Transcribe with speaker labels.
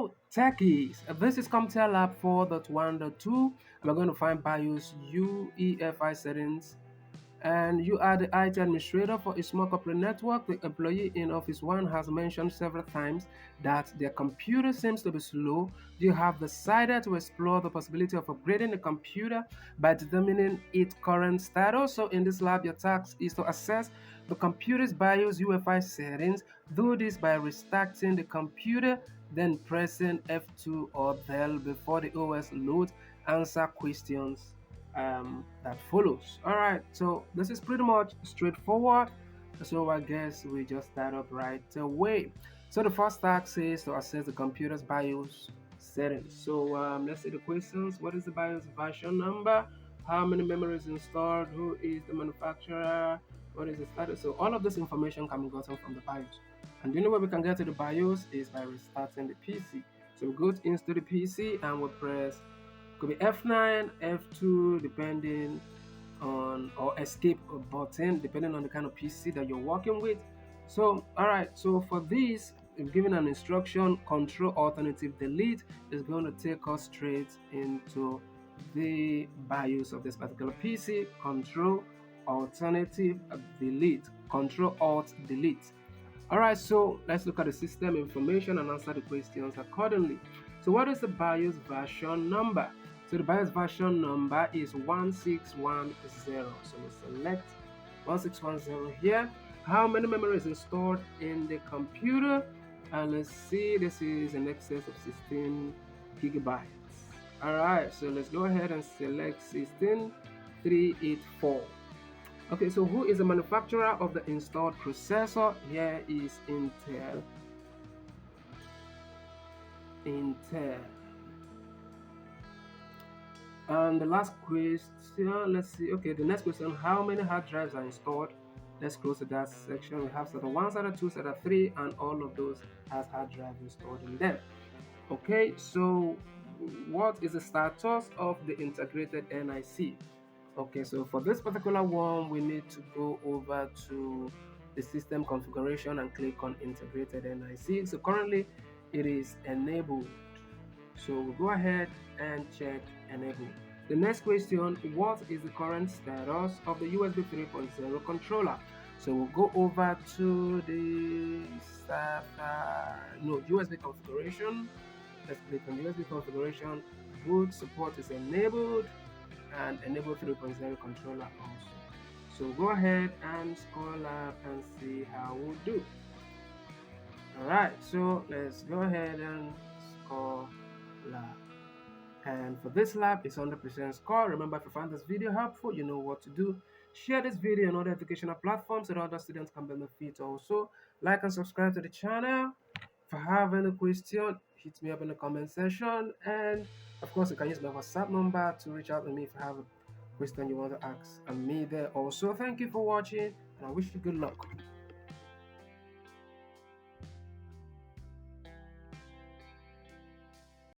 Speaker 1: Hello, techies. This is comptia lab 4.1.2. We're going to find BIOS UEFI settings. And you are the IT administrator for a small corporate network. The employee in Office 1 has mentioned several times that their computer seems to be slow. You have decided to explore the possibility of upgrading the computer by determining its current status. So in this lab, your task is to assess the computer's BIOS UEFI settings. Do this by restarting the computer, then pressing F2 or Del before the OS loads. Answer questions that follows. All right, so this is pretty much straightforward. So I guess we just start up right away. So the first task is to access the computer's BIOS settings. So let's see the questions. What is the BIOS version number? How many memories installed? Who is the manufacturer? What is the status? So all of this information can be gotten from the BIOS. And the only way we can get to the BIOS is by restarting the PC. So we go into the PC and we press could be F9, F2, depending on, or escape button, depending on the kind of PC that you're working with. So, all right, so for this, if given an instruction, Control Alternative Delete is going to take us straight into the BIOS of this particular PC. Control Alternative Delete, Control Alt Delete. All right, so let's look at the system information and answer the questions accordingly. So what is the BIOS version number? So the BIOS version number is 1610. So we select 1610 here. How many memory is installed in the computer? And let's see, this is in excess of 16 gigabytes. All right, so let's go ahead and select 16384. Okay, so who is the manufacturer of the installed processor? Here is Intel. And the last question, let's see. Okay, the next question, how many hard drives are installed? Let's close to that section. We have SATA 1, SATA 2, SATA 3, and all of those has hard drives installed in them. Okay, so what is the status of the integrated NIC? Okay, so for this particular one, we need to go over to the system configuration and click on integrated NIC. So currently it is enabled. So we'll go ahead and check enable. The next question, what is the current status of the USB 3.0 controller? So we'll go over to the USB configuration. Let's click on USB configuration. Boot support is enabled and enable 3.0 controller also. So go ahead and scroll up and see how we'll do. Alright, so let's go ahead and score lab. And for this lab, it's 100% score. Remember, if you found this video helpful, you know what to do. Share this video on other educational platforms so that other students can benefit also. Like and subscribe to the channel. If you have any question, hit me up in the comment section. And of course, you can use my WhatsApp number to reach out to me if you have a question you want to ask me there also. Thank you for watching, and I wish you good luck.